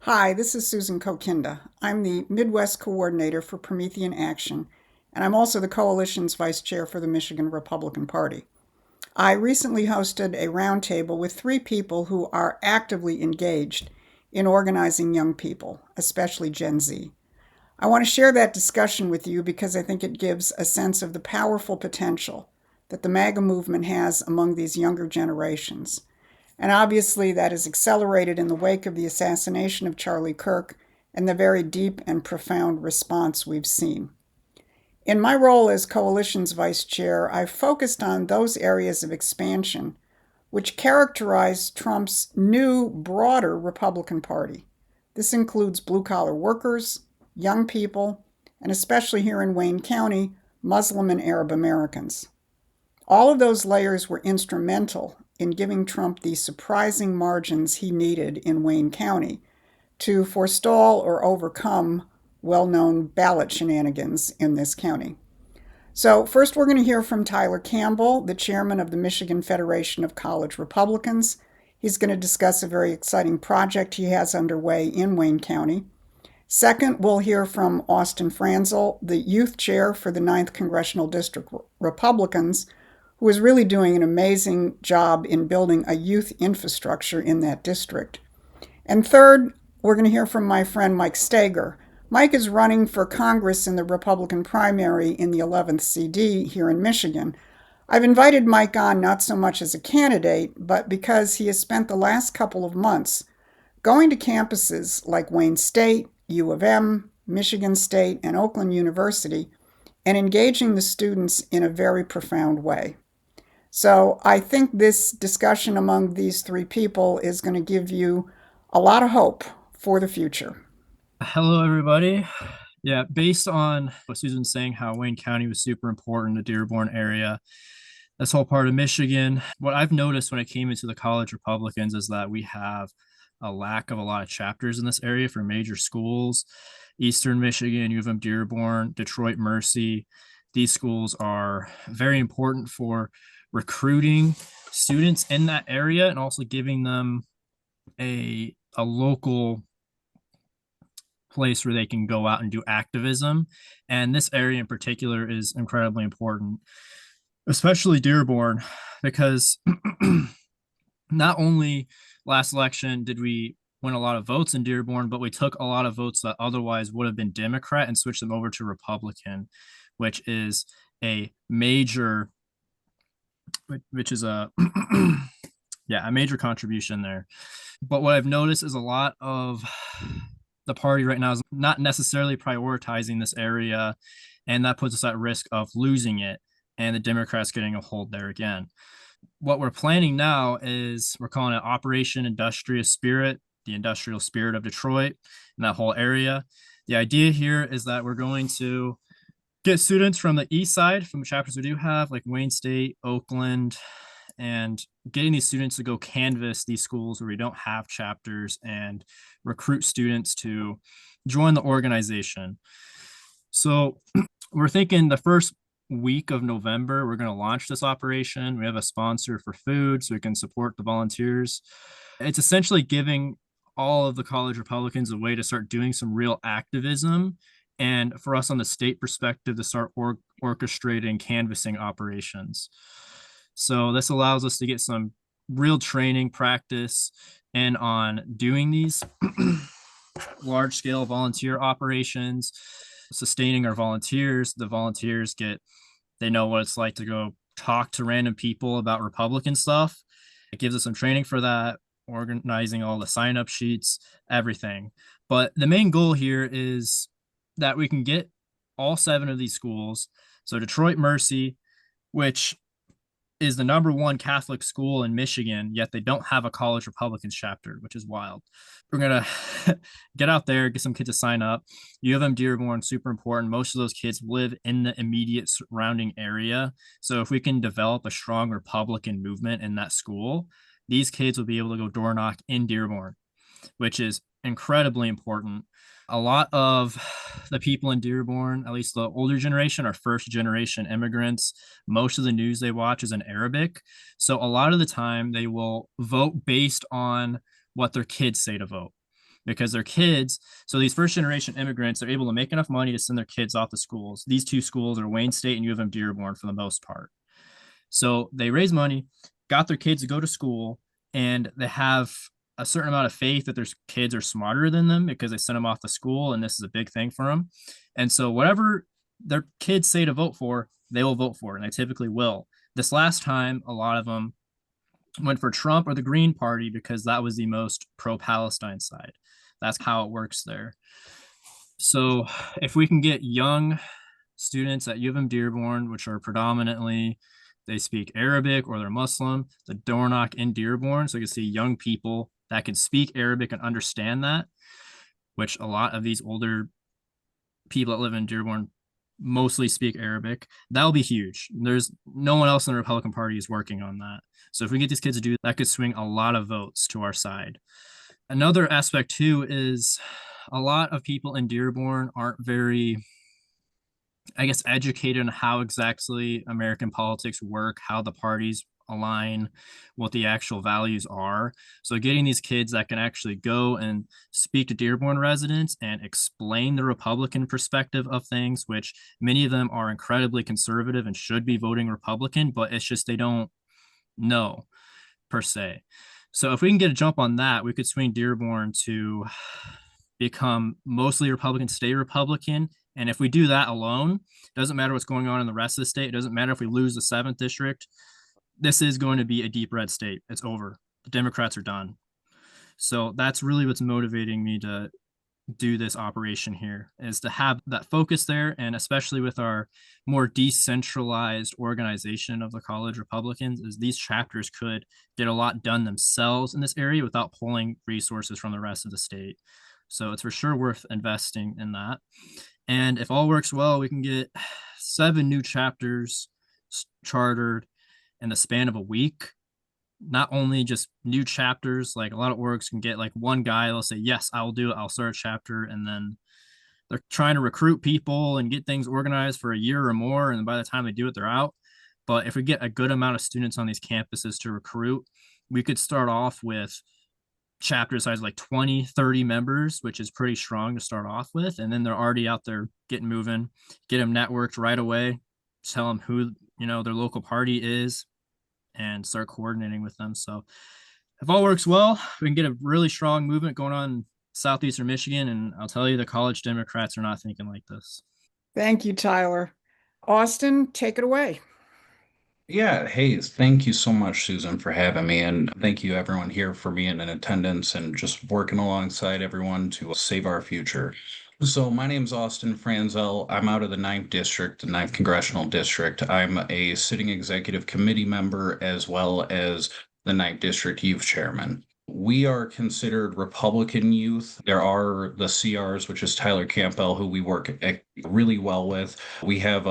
Hi, this is Susan Kokinda. I'm the Midwest Coordinator for Promethean Action, and I'm also the Coalition's Vice Chair for the Michigan Republican Party. I recently hosted a roundtable with three people who are actively engaged in organizing young people, especially Gen Z. I want to share that discussion with you because I think it gives a sense of the powerful potential that the MAGA movement has among these younger generations. And obviously, that is accelerated in the wake of the assassination of Charlie Kirk and the very deep and profound response we've seen. In my role as Coalition's Vice Chair, I've focused on those areas of expansion which characterize Trump's new, broader Republican Party. This includes blue collar workers, young people, and especially here in Wayne County, Muslim and Arab Americans. All of those layers were instrumental in giving Trump the surprising margins he needed in Wayne County to forestall or overcome well known ballot shenanigans in this county. So, first, we're going to hear from Tyler Campbell, the chairman of the Michigan Federation of College Republicans. He's going to discuss a very exciting project he has underway in Wayne County. Second, we'll hear from Austin Franzel, the youth chair for the 9th Congressional District Republicans, who is really doing an amazing job in building a youth infrastructure in that district. And third, we're going to hear from my friend Mike Steger. Mike is running for Congress in the Republican primary in the 11th CD here in Michigan. I've invited Mike on not so much as a candidate, but because he has spent the last couple of months going to campuses like Wayne State, U of M, Michigan State, and Oakland University and engaging the students in a very profound way. So I think this discussion among these three people is going to give you a lot of hope for the future. Hello, everybody. Yeah, based on what Susan's saying, how Wayne County was super important, the Dearborn area, this whole part of Michigan. What I've noticed when it came into the college Republicans is that we have a lack of a lot of chapters in this area for major schools. Eastern Michigan, U of M Dearborn, Detroit Mercy. These schools are very important for recruiting students in that area and also giving them a local place where they can go out and do activism. And this area in particular is incredibly important, especially Dearborn, because not only last election did we win a lot of votes in Dearborn, but we took a lot of votes that otherwise would have been Democrat and switched them over to Republican, which is a major, which is a, yeah, a major contribution there. But what I've noticed is a lot of the party right now is not necessarily prioritizing this area, and that puts us at risk of losing it and the Democrats getting a hold there again. What we're planning now is we're calling it Operation Industrial Spirit, the industrial spirit of Detroit and that whole area. The idea here is that we're going to get students from the east side, from the chapters we do have, like Wayne State, Oakland, and getting these students to go canvass these schools where we don't have chapters and recruit students to join the organization. So we're thinking the first week of November, we're going to launch this operation. We have a sponsor for food so we can support the volunteers. It's essentially giving all of the college Republicans a way to start doing some real activism and for us on the state perspective to start orchestrating canvassing operations. So this allows us to get some real training practice and on doing these large scale volunteer operations, sustaining our volunteers. The volunteers they know what it's like to go talk to random people about Republican stuff. It gives us some training for that, organizing all the sign up sheets, everything. But the main goal here is that we can get all 7 of these schools. So Detroit Mercy, which is the #1 Catholic school in Michigan, yet they don't have a college Republicans chapter, which is wild. We're going to get out there, get some kids to sign up. U of M Dearborn, super important. Most of those kids live in the immediate surrounding area. So if we can develop a strong Republican movement in that school, these kids will be able to go door knock in Dearborn, which is incredibly important. A lot of the people in Dearborn, at least the older generation, are first generation immigrants. Most of the news they watch is in Arabic. So a lot of the time they will vote based on what their kids say to vote. because their kids, so these first generation immigrants, are able to make enough money to send their kids off to schools. These two schools are Wayne State and U of M Dearborn for the most part. So they raise money, got their kids to go to school, and they have a certain amount of faith that their kids are smarter than them because they sent them off to school, and this is a big thing for them. And so whatever their kids say to vote for, they will vote for, and they typically will. This last time, a lot of them went for Trump or the Green Party because that was the most pro-Palestine side. That's how it works there. So if we can get young students at U of M Dearborn, which are predominantly, they speak Arabic or they're Muslim, the door knock in Dearborn. So you can see young people that can speak Arabic and understand that, which a lot of these older people that live in Dearborn mostly speak Arabic. That'll be huge. There's no one else in the Republican Party is working on that. So if we get these kids to do that, could swing a lot of votes to our side. Another aspect too is a lot of people in Dearborn aren't very, I guess, educated on how exactly American politics work, how the parties align, what the actual values are. So getting these kids that can actually go and speak to Dearborn residents and explain the Republican perspective of things, which many of them are incredibly conservative and should be voting Republican, but it's just they don't know per se. So if we can get a jump on that, we could swing Dearborn to become mostly Republican, stay Republican. And if we do that alone, doesn't matter what's going on in the rest of the state. It doesn't matter if we lose the 7th district. This is going to be a deep red state. It's over. The Democrats are done. So that's really what's motivating me to do this operation here, is to have that focus there. And especially with our more decentralized organization of the college Republicans, is these chapters could get a lot done themselves in this area without pulling resources from the rest of the state. So it's for sure worth investing in that. And if all works well, we can get 7 new chapters chartered in the span of a week. Not only just new chapters, like a lot of orgs can get like one guy, they'll say, yes, I'll do it. I'll start a chapter. And then they're trying to recruit people and get things organized for a year or more. And by the time they do it, they're out. But if we get a good amount of students on these campuses to recruit, we could start off with chapter size like 20, 30 members, which is pretty strong to start off with. And then they're already out there getting moving, get them networked right away, tell them who, their local party is, and start coordinating with them. So if all works well, we can get a really strong movement going on in southeastern Michigan. And I'll tell you, the college Democrats are not thinking like this. Thank you, Tyler. Austin, take it away. Yeah, hey, thank you so much, Susan, for having me. And thank you, everyone here, for being in attendance and just working alongside everyone to save our future. So, my name's Austin Franzel. I'm out of the 9th District, the 9th Congressional District. I'm a sitting executive committee member as well as the 9th District Youth Chairman. We are considered Republican youth. There are the CRs, which is Tyler Campbell, who we work really well with. We have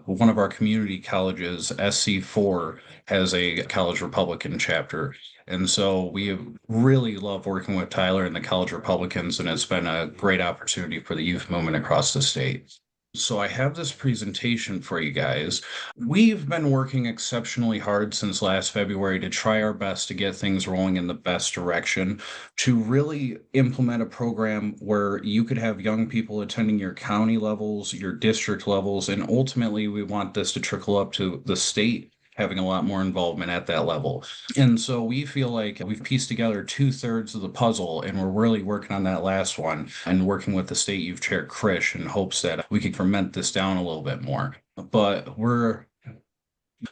one of our community colleges, SC4, has a college Republican chapter. And so we really love working with Tyler and the college Republicans, and it's been a great opportunity for the youth movement across the state. So I have this presentation for you guys. We've been working exceptionally hard since last February to try our best to get things rolling in the best direction, to really implement a program where you could have young people attending your county levels, your district levels, and ultimately we want this to trickle up to the state having a lot more involvement at that level. And so we feel like we've pieced together 2/3 of the puzzle, and we're really working on that last one and working with the state youth chair, Krish, in hopes that we can ferment this down a little bit more. But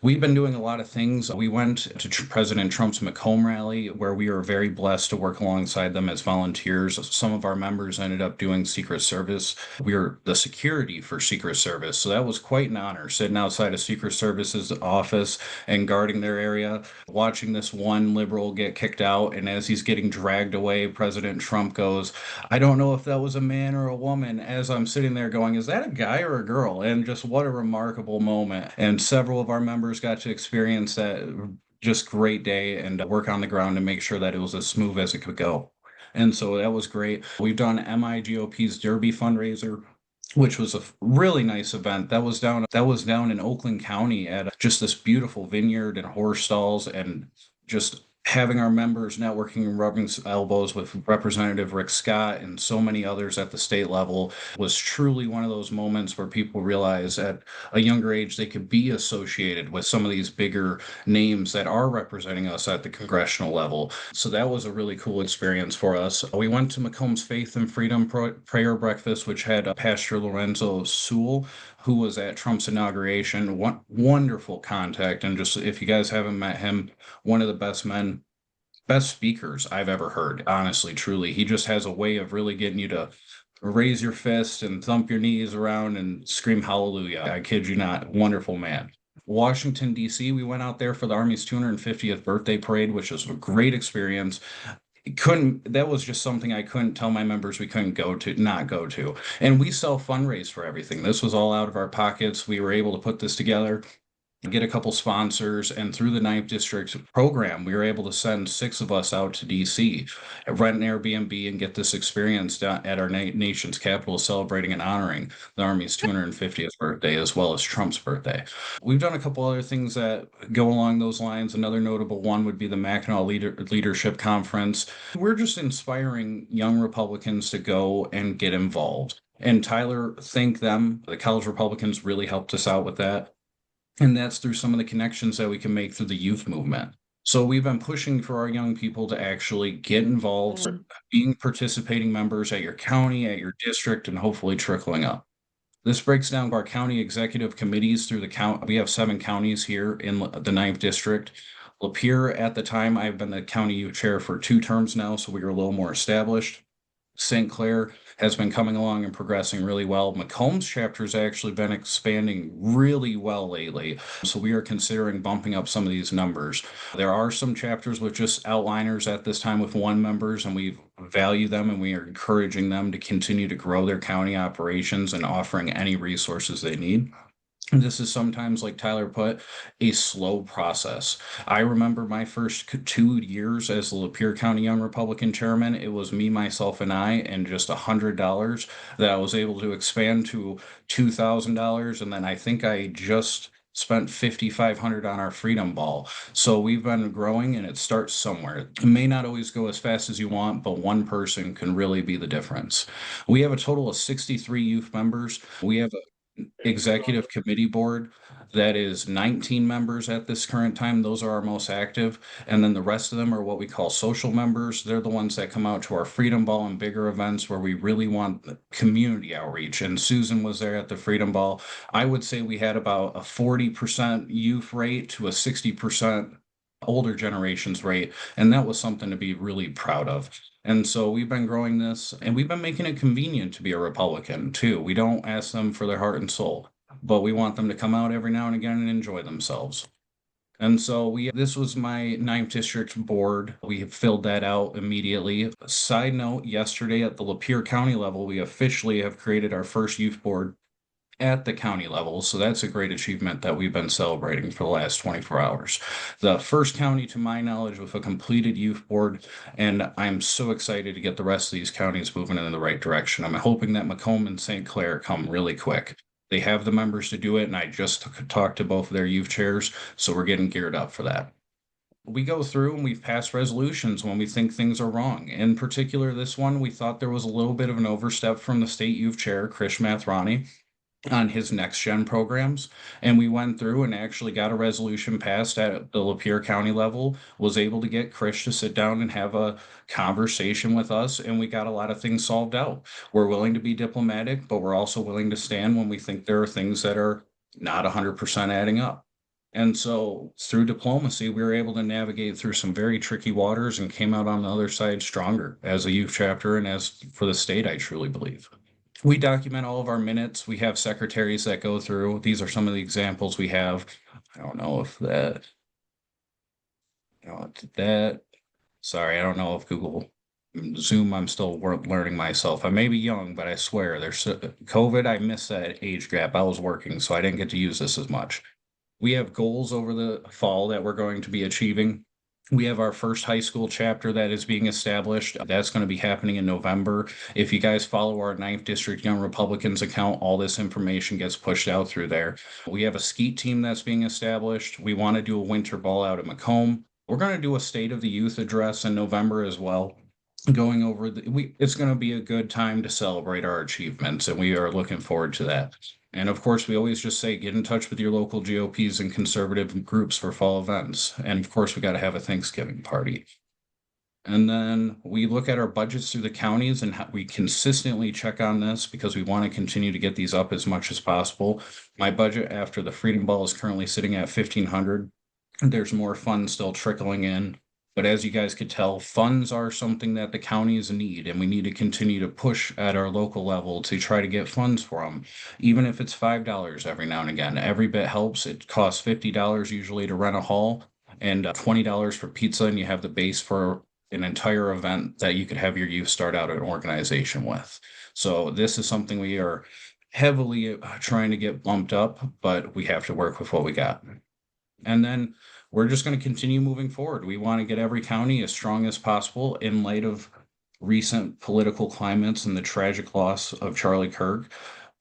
we've been doing a lot of things. We went to President Trump's Macomb rally, where we were very blessed to work alongside them as volunteers. Some of our members ended up doing Secret Service. We were the security for Secret Service. So that was quite an honor, sitting outside of Secret Service's office and guarding their area, watching this one liberal get kicked out. And as he's getting dragged away, President Trump goes, I don't know if that was a man or a woman, as I'm sitting there going, is that a guy or a girl? And just what a remarkable moment. And several of our members got to experience that just great day and work on the ground to make sure that it was as smooth as it could go. And so that was great. We've done MIGOP's Derby fundraiser, which was a really nice event. That was down in Oakland County at just this beautiful vineyard and horse stalls, and just having our members networking and rubbing elbows with Representative Rick Scott and so many others at the state level was truly one of those moments where people realize at a younger age they could be associated with some of these bigger names that are representing us at the congressional level. So that was a really cool experience for us. We went to Macomb's Faith and Freedom Prayer Breakfast, which had Pastor Lorenzo Sewell, who was at Trump's inauguration. Wonderful contact. And just if you guys haven't met him, one of the best speakers I've ever heard, honestly, truly. He just has a way of really getting you to raise your fist and thump your knees around and scream hallelujah. I kid you not. Wonderful man. Washington, D.C., we went out there for the Army's 250th birthday parade, which was a great experience. That was just something I couldn't tell my members we couldn't not go to. And we self-fundraise for everything. This was all out of our pockets. We were able to put this together, get a couple sponsors, and through the 9th District program, we were able to send 6 of us out to DC, rent an Airbnb, and get this experience down at our nation's capital, celebrating and honoring the Army's 250th birthday as well as Trump's birthday. We've done a couple other things that go along those lines. Another notable one would be the Mackinac Leadership Conference. We're just inspiring young Republicans to go and get involved. And Tyler, thank them. The college Republicans really helped us out with that. And that's through some of the connections that we can make through the youth movement. So we've been pushing for our young people to actually get involved, being participating members at your county, at your district, and hopefully trickling up. This breaks down our county executive committees through the county. We have 7 counties here in the 9th District. Lapeer, at the time, I've been the county youth chair for 2 terms now, so we are a little more established. St. Clair has been coming along and progressing really well. Macomb's chapter has actually been expanding really well lately. So we are considering bumping up some of these numbers. There are some chapters with just outliners at this time with 1 members, and we value them and we are encouraging them to continue to grow their county operations and offering any resources they need. This is sometimes, like Tyler put, a slow process. I remember my first 2 years as the Lapeer County Young Republican chairman. It was me, myself, and I, and just $100 that I was able to expand to $2,000. And then I think I just spent $5,500 on our Freedom Ball. So we've been growing, and it starts somewhere. It may not always go as fast as you want, but one person can really be the difference. We have a total of 63 youth members. We have a executive committee board that is 19 members at this current time. Those are our most active. And then the rest of them are what we call social members. They're the ones that come out to our Freedom Ball and bigger events where we really want community outreach. And Susan was there at the Freedom Ball. I would say we had about a 40% youth rate to a 60% older generations rate. And that was something to be really proud of. And so we've been growing this, and we've been making it convenient to be a Republican too. We don't ask them for their heart and soul, but we want them to come out every now and again and enjoy themselves. And so this was my 9th District board. We have filled that out immediately. Side note, yesterday at the Lapeer County level, we officially have created our first youth board at the county level. So that's a great achievement that we've been celebrating for the last 24 hours. The first county, to my knowledge, with a completed youth board, and I'm so excited to get the rest of these counties moving in the right direction. I'm hoping that Macomb and St. Clair come really quick. They have the members to do it, and I just talked to both of their youth chairs, so we're getting geared up for that. We go through and we've passed resolutions when we think things are wrong. In particular, this one, we thought there was a little bit of an overstep from the state youth chair, Krish Mathrani, on his next gen programs. And we went through and actually got a resolution passed at the Lapeer County level, was able to get Krish to sit down and have a conversation with us. And we got a lot of things solved out. We're willing to be diplomatic, but we're also willing to stand when we think there are things that are not 100% adding up. And so through diplomacy, we were able to navigate through some very tricky waters and came out on the other side stronger as a youth chapter and as for the state, I truly believe. We document all of our minutes. We have secretaries that go through. These are some of the examples we have. I don't know if that, sorry, I don't know if Google Zoom, I'm still learning myself. I may be young, but I swear there's COVID. I missed that age gap. I was working, so I didn't get to use this as much. We have goals over the fall that we're going to be achieving. We have our first high school chapter that is being established. That's going to be happening in November. If you guys follow our 9th District Young Republicans account, all this information gets pushed out through there. We have a skeet team that's being established. We want to do a winter ball out at Macomb. We're going to do a State of the Youth address in November as well. Going over it's going to be a good time to celebrate our achievements, and we are looking forward to that. And of course, we always just say get in touch with your local GOPs and conservative groups for fall events. And of course, we got to have a Thanksgiving party. And then we look at our budgets through the counties, and we consistently check on this because we want to continue to get these up as much as possible. My budget after the Freedom Ball is currently sitting at 1,500. There's more funds still trickling in. But as you guys could tell, funds are something that the counties need, and we need to continue to push at our local level to try to get funds for them. Even if it's $5 every now and again, every bit helps. It costs $50 usually to rent a hall, and $20 for pizza, and you have the base for an entire event that you could have your youth start out an organization with. So this is something we are heavily trying to get bumped up, but we have to work with what we got. And then we're just going to continue moving forward. We want to get every county as strong as possible in light of recent political climates and the tragic loss of Charlie Kirk.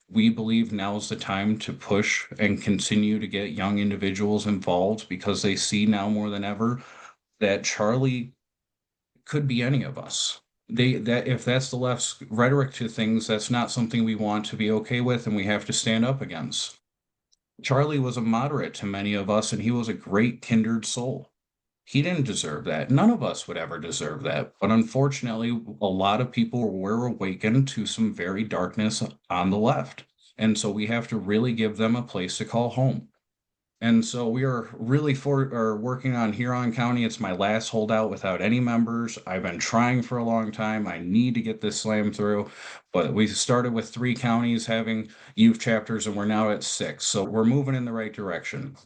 We believe now is the time to push and continue to get young individuals involved because they see now more than ever that Charlie could be any of us. That if that's the left's rhetoric to things, that's not something we want to be okay with, and we have to stand up against. Charlie was a moderate to many of us, and he was a great kindred soul. He didn't deserve that. None of us would ever deserve that. But unfortunately, a lot of people were awakened to some very darkness on the left. And so we have to really give them a place to call home. And so we are really working on Huron County. It's my last holdout without any members. I've been trying for a long time. I need to get this slammed through. But we started with 3 counties having youth chapters, and we're now at 6. So we're moving in the right direction.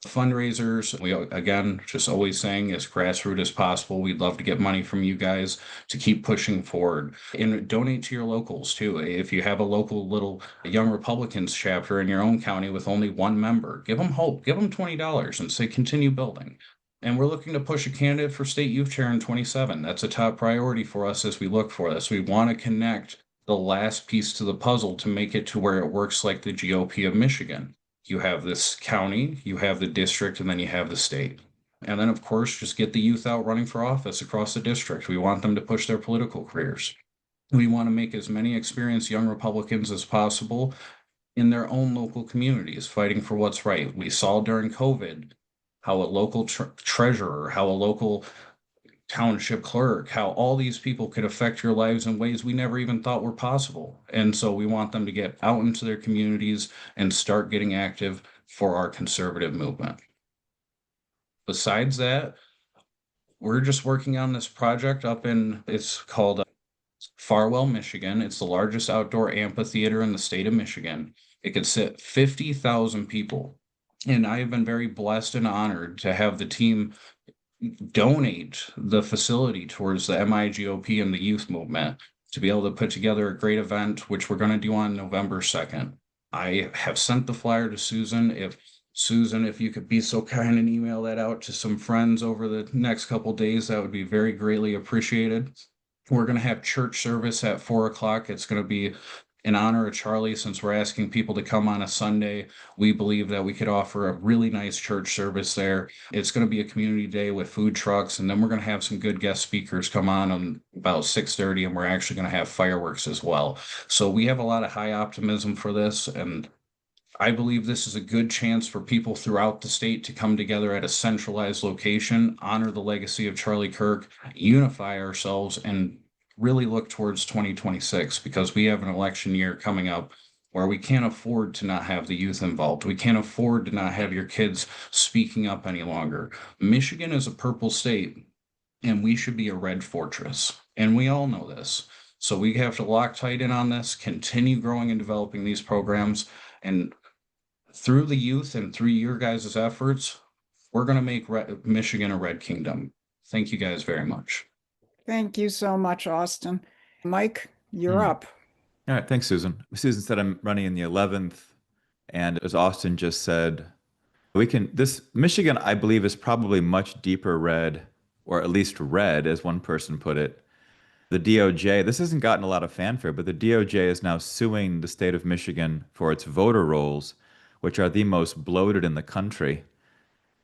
Fundraisers, we again just always saying as grassroots as possible. We'd love to get money from you guys to keep pushing forward, and donate to your locals too. If you have a local little Young Republicans chapter in your own county with only 1 member, give them hope, give them $20 and say continue building. And we're looking to push a candidate for state youth chair in 27. That's a top priority for us as we look for this. We want to connect the last piece to the puzzle to make it to where it works like the GOP of Michigan. You have this county, you have the district, and then you have the state. And then, of course, just get the youth out running for office across the district. We want them to push their political careers. We want to make as many experienced young Republicans as possible in their own local communities, fighting for what's right. We saw during COVID how a local treasurer, how a local township clerk, how all these people could affect your lives in ways we never even thought were possible. And so we want them to get out into their communities and start getting active for our conservative movement. Besides that, we're just working on this project it's called Farwell, Michigan. It's the largest outdoor amphitheater in the state of Michigan. It could sit 50,000 people. And I have been very blessed and honored to have the team donate the facility towards the MIGOP and the youth movement to be able to put together a great event, which we're going to do on November 2nd. I have sent the flyer to Susan. If you could be so kind and email that out to some friends over the next couple days, that would be very greatly appreciated. We're going to have church service at 4:00. It's going to be in honor of Charlie. Since we're asking people to come on a Sunday, we believe that we could offer a really nice church service there. It's going to be a community day with food trucks, and then we're going to have some good guest speakers come on about 6:30, and we're actually going to have fireworks as well. So we have a lot of high optimism for this, and I believe this is a good chance for people throughout the state to come together at a centralized location, honor the legacy of Charlie Kirk, unify ourselves, and really look towards 2026, because we have an election year coming up where we can't afford to not have the youth involved. We can't afford to not have your kids speaking up any longer. Michigan is a purple state, and we should be a red fortress. And we all know this. So we have to lock tight in on this, continue growing and developing these programs. And through the youth and through your guys' efforts, we're going to make Michigan a red kingdom. Thank you guys very much. Thank you so much, Austin. Mike, you're up. All right, thanks, Susan. Susan said I'm running in the 11th, and as Austin just said, this Michigan, I believe, is probably much deeper red, or at least red, as one person put it. The DOJ, this hasn't gotten a lot of fanfare, but the DOJ is now suing the state of Michigan for its voter rolls, which are the most bloated in the country.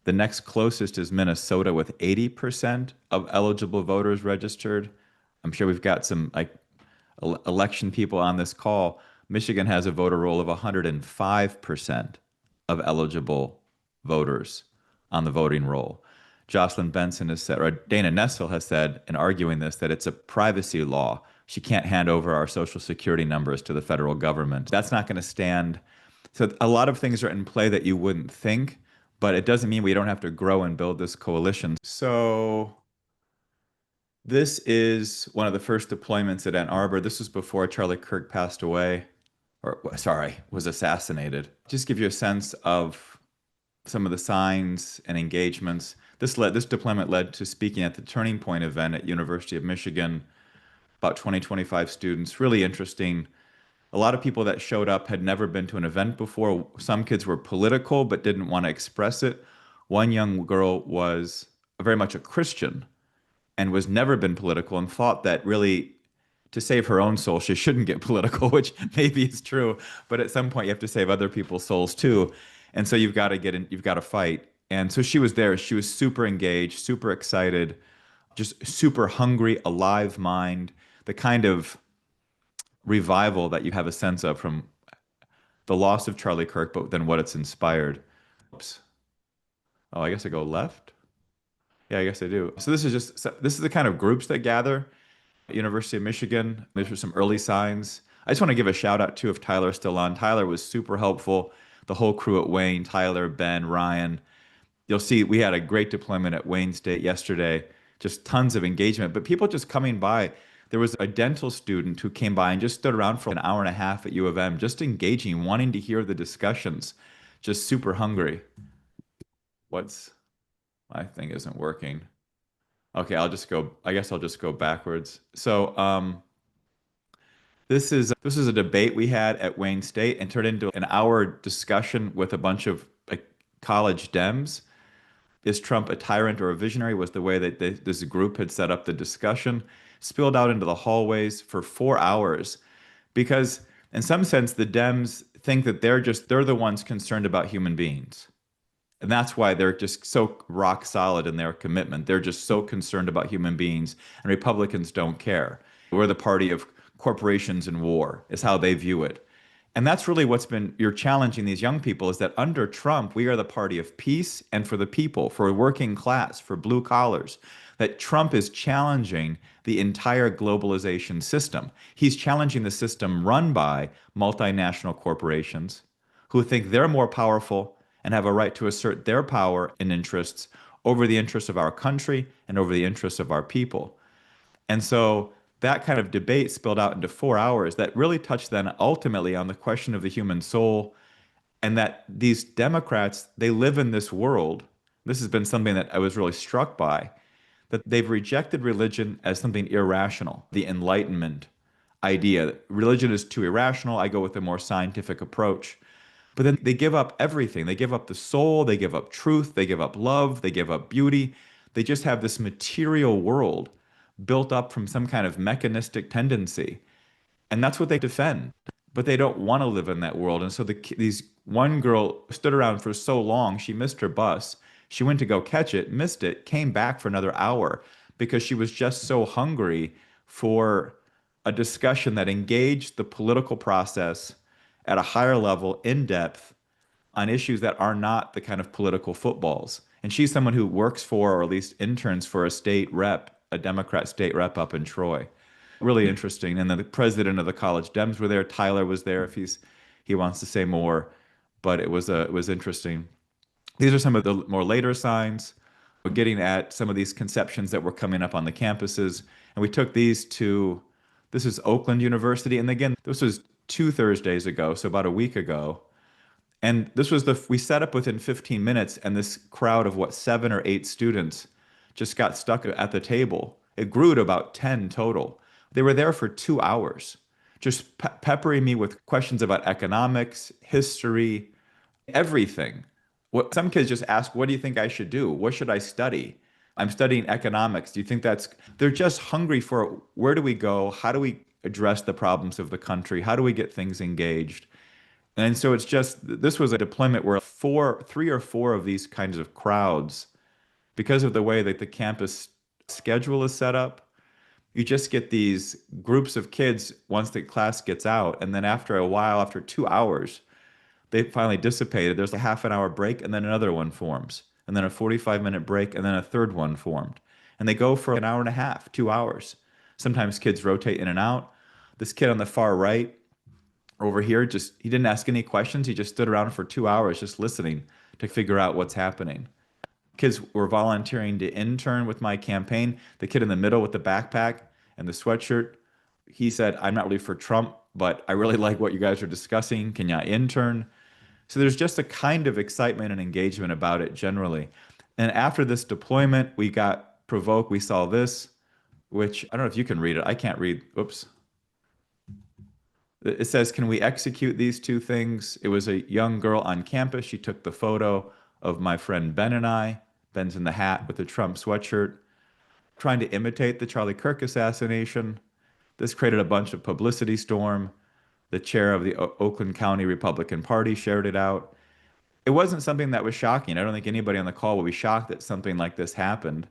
The next closest is Minnesota with 80% of eligible voters registered. I'm sure we've got some like election people on this call. Michigan has a voter roll of 105% of eligible voters on the voting roll. Jocelyn Benson has said, or Dana Nessel has said, in arguing this, that it's a privacy law. She can't hand over our social security numbers to the federal government. That's not going to stand. So a lot of things are in play that you wouldn't think, but it doesn't mean we don't have to grow and build this coalition. So this is one of the first deployments at Ann Arbor. This was before Charlie Kirk passed away, or sorry, was assassinated. Just give you a sense of some of the signs and engagements. This deployment led to speaking at the Turning Point event at University of Michigan, about 25 students. Really interesting. A lot of people that showed up had never been to an event before. Some kids were political but didn't want to express it. One young girl was very much a Christian and was never been political and thought that really to save her own soul, she shouldn't get political, which maybe is true, but at some point you have to save other people's souls too. And so you've got to get in, you've got to fight. And so she was there. She was super engaged, super excited, just super hungry, alive mind, the kind of revival that you have a sense of from the loss of Charlie Kirk, but then what it's inspired. Oops. Oh, I guess I go left. Yeah, I guess I do. So this is the kind of groups that gather at University of Michigan. These are some early signs. I just want to give a shout out too, if Tyler's still on. Tyler was super helpful. The whole crew at Wayne, Tyler, Ben, Ryan. You'll see we had a great deployment at Wayne State yesterday. Just tons of engagement, but people just coming by. There was a dental student who came by and just stood around for an hour and a half at U of M, just engaging, wanting to hear the discussions, just super hungry. My thing isn't working. Okay, I guess I'll just go backwards. So this is a debate we had at Wayne State and turned into an hour discussion with a bunch of college Dems. Is Trump a tyrant or a visionary was the way that this group had set up the discussion. Spilled out into the hallways for 4 hours because in some sense the Dems think that they're the ones concerned about human beings. And that's why they're just so rock solid in their commitment. They're just so concerned about human beings, and Republicans don't care. We're the party of corporations and war, is how they view it. And that's really you're challenging these young people is that under Trump, we are the party of peace and for the people, for working class, for blue collars. That Trump is challenging the entire globalization system. He's challenging the system run by multinational corporations who think they're more powerful and have a right to assert their power and interests over the interests of our country and over the interests of our people. And so that kind of debate spilled out into 4 hours that really touched then ultimately on the question of the human soul, and that these Democrats, they live in this world. This has been something that I was really struck by, that they've rejected religion as something irrational, the Enlightenment idea. That religion is too irrational. I go with a more scientific approach. But then they give up everything. They give up the soul, they give up truth, they give up love, they give up beauty. They just have this material world built up from some kind of mechanistic tendency. And that's what they defend. But they don't want to live in that world. And so these one girl stood around for so long, she missed her bus. She went to go catch it, missed it, came back for another hour because she was just so hungry for a discussion that engaged the political process at a higher level, in depth, on issues that are not the kind of political footballs. And she's someone who works for, or at least interns for, a Democrat state rep up in Troy. Really interesting. And then the president of the college Dems were there. Tyler was there if he wants to say more. But it was interesting. These are some of the more later signs. We're getting at some of these conceptions that were coming up on the campuses. And we took these this is Oakland University. And again, this was 2 Thursdays ago, so about a week ago. And this was we set up within 15 minutes, and this crowd of 7 or 8 students just got stuck at the table. It grew to about 10 total. They were there for 2 hours, just peppering me with questions about economics, history, everything. Some kids just ask, what do you think I should do? What should I study? I'm studying economics. Do you think they're just hungry for where do we go? How do we address the problems of the country? How do we get things engaged? And so it's just, this was a deployment where three or four of these kinds of crowds, because of the way that the campus schedule is set up, you just get these groups of kids once the class gets out. And then after a while, after 2 hours, they finally dissipated. There's a half an hour break, and then another one forms, and then a 45-minute break, and then a third one formed. And they go for an hour and a half, 2 hours. Sometimes kids rotate in and out. This kid on the far right over here, just he didn't ask any questions. He just stood around for 2 hours just listening to figure out what's happening. Kids were volunteering to intern with my campaign. The kid in the middle with the backpack and the sweatshirt, he said, I'm not really for Trump, but I really like what you guys are discussing. Can you intern? So there's just a kind of excitement and engagement about it generally. And after this deployment, we got provoked. We saw this, which I don't know if you can read it. I can't read. Oops. It says, can we execute these two things? It was a young girl on campus. She took the photo of my friend Ben and I. Ben's in the hat with the Trump sweatshirt, trying to imitate the Charlie Kirk assassination. This created a bunch of publicity storm. The chair of the Oakland County Republican Party shared it out. It wasn't something that was shocking. I don't think anybody on the call will be shocked that something like this happened.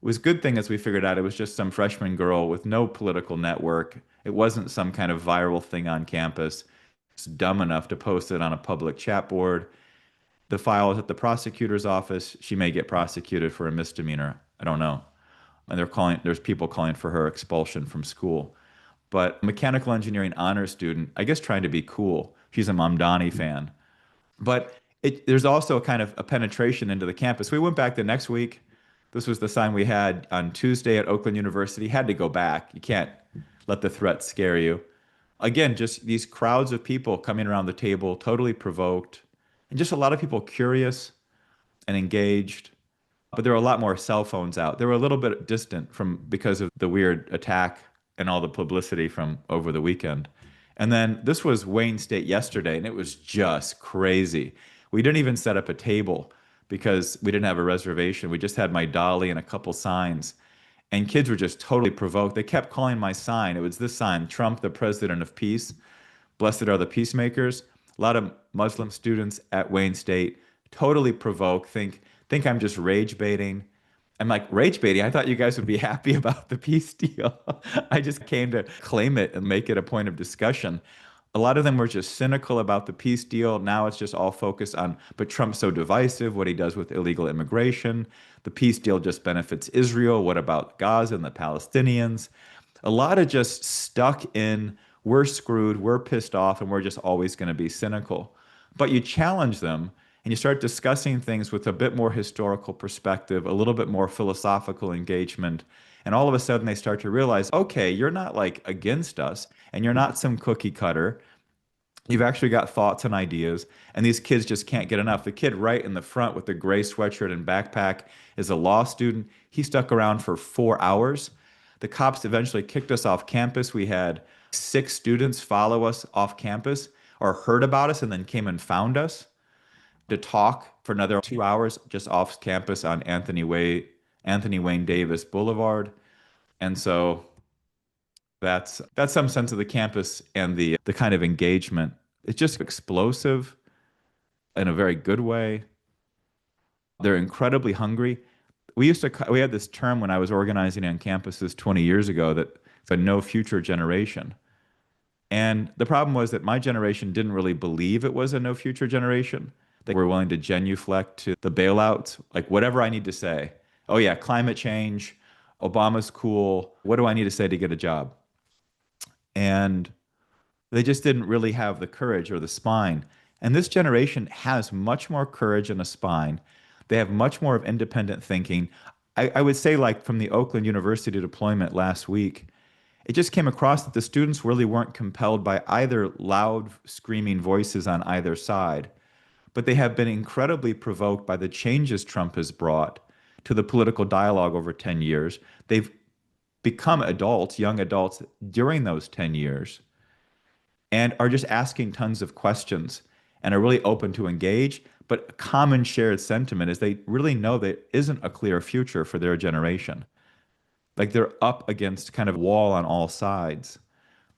It was a good thing, as we figured out, it was just some freshman girl with no political network. It wasn't some kind of viral thing on campus. It's dumb enough to post it on a public chat board. The file is at the prosecutor's office. She may get prosecuted for a misdemeanor. I don't know. And there's people calling for her expulsion from school. But mechanical engineering honor student, I guess trying to be cool. She's a Mamdani fan. But there's also kind of a penetration into the campus. We went back the next week. This was the sign we had on Tuesday at Oakland University. Had to go back. You can't let the threat scare you. Again, just these crowds of people coming around the table, totally provoked, and just a lot of people curious and engaged. But there were a lot more cell phones out. They were a little bit distant because of the weird attack and all the publicity from over the weekend. And then this was Wayne State yesterday, and it was just crazy. We didn't even set up a table because we didn't have a reservation. We just had my dolly and a couple signs. And kids were just totally provoked. They kept calling my sign. It was this sign, Trump, the President of Peace. Blessed are the peacemakers. A lot of Muslim students at Wayne State totally provoked, think I'm just rage baiting. I'm like, rage baiting? I thought you guys would be happy about the peace deal. I just came to claim it and make it a point of discussion. A lot of them were just cynical about the peace deal. Now it's just all focused on, but Trump's so divisive, what he does with illegal immigration. The peace deal just benefits Israel. What about Gaza and the Palestinians? A lot of just stuck in, we're screwed, we're pissed off, and we're just always going to be cynical. But you challenge them and you start discussing things with a bit more historical perspective, a little bit more philosophical engagement. And all of a sudden they start to realize, okay, you're not like against us and you're not some cookie cutter. You've actually got thoughts and ideas, and these kids just can't get enough. The kid right in the front with the gray sweatshirt and backpack is a law student. He stuck around for 4 hours. The cops eventually kicked us off campus. We had 6 students follow us off campus or heard about us and then came and found us to talk for another 2 hours just off campus on Anthony Wayne Davis Boulevard. And so that's some sense of the campus and the kind of engagement. It's just explosive in a very good way. They're incredibly hungry. We had this term when I was organizing on campuses 20 years ago that the no future generation. And the problem was that my generation didn't really believe it was a no future generation. They were willing to genuflect to the bailouts, like whatever I need to say. Oh yeah, climate change, Obama's cool. What do I need to say to get a job? And they just didn't really have the courage or the spine. And this generation has much more courage and a spine. They have much more of independent thinking. I would say, like from the Oakland University deployment last week, it just came across that the students really weren't compelled by either loud screaming voices on either side, but they have been incredibly provoked by the changes Trump has brought to the political dialogue over 10 years. They've become adults, young adults, during those 10 years and are just asking tons of questions and are really open to engage. But a common shared sentiment is they really know there isn't a clear future for their generation. Like they're up against kind of wall on all sides.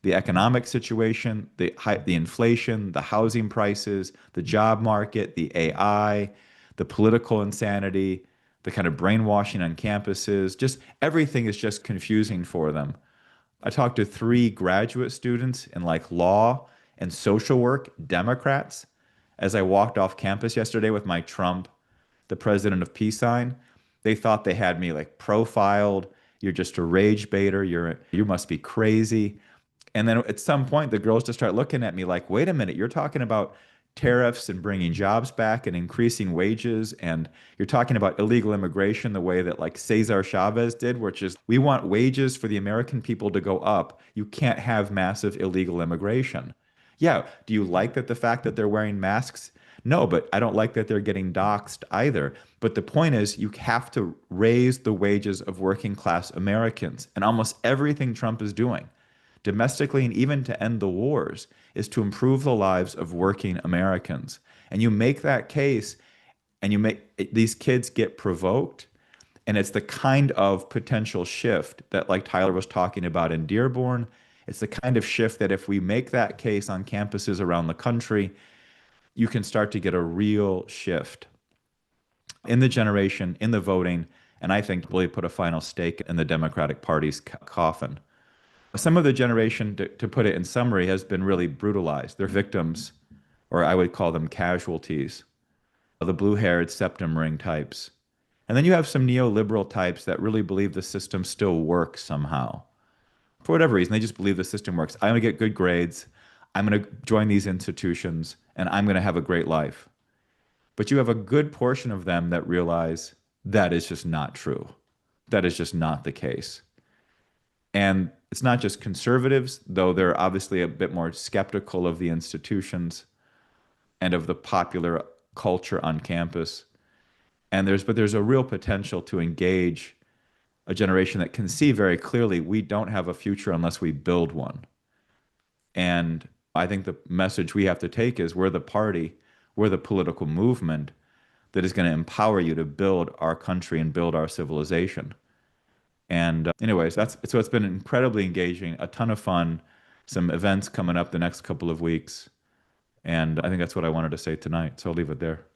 the economic situation, the inflation, the housing prices, the job market, the AI, the political insanity, the kind of brainwashing on campuses, just everything is just confusing for them. I talked to 3 graduate students in like law and social work, Democrats, as I walked off campus yesterday with my Trump, the president of peace sign. They thought they had me like profiled. You're just a rage baiter. You must be crazy. And then at some point, the girls just start looking at me like, wait a minute, you're talking about tariffs and bringing jobs back and increasing wages. And you're talking about illegal immigration the way that like Cesar Chavez did, which is we want wages for the American people to go up. You can't have massive illegal immigration. Yeah. Do you like that the fact that they're wearing masks? No, but I don't like that they're getting doxxed either. But the point is, you have to raise the wages of working class Americans. And almost everything Trump is doing, domestically and even to end the wars, is to improve the lives of working Americans. And you make that case, and these kids get provoked. And it's the kind of potential shift that, like Tyler was talking about in Dearborn, it's the kind of shift that if we make that case on campuses around the country, you can start to get a real shift in the generation, in the voting, and I think really put a final stake in the Democratic Party's coffin. Some of the generation, to put it in summary, has been really brutalized. They're victims, or I would call them casualties, of the blue-haired septum ring types. And then you have some neoliberal types that really believe the system still works somehow. For whatever reason, they just believe the system works. I'm going to get good grades. I'm going to join these institutions, and I'm going to have a great life. But you have a good portion of them that realize that is just not true. That is just not the case. And it's not just conservatives, though they're obviously a bit more skeptical of the institutions and of the popular culture on campus. But there's a real potential to engage a generation that can see very clearly we don't have a future unless we build one. And I think the message we have to take is we're the party, we're the political movement that is going to empower you to build our country and build our civilization. And anyways, so it's been incredibly engaging, a ton of fun, some events coming up the next couple of weeks. And I think that's what I wanted to say tonight. So I'll leave it there.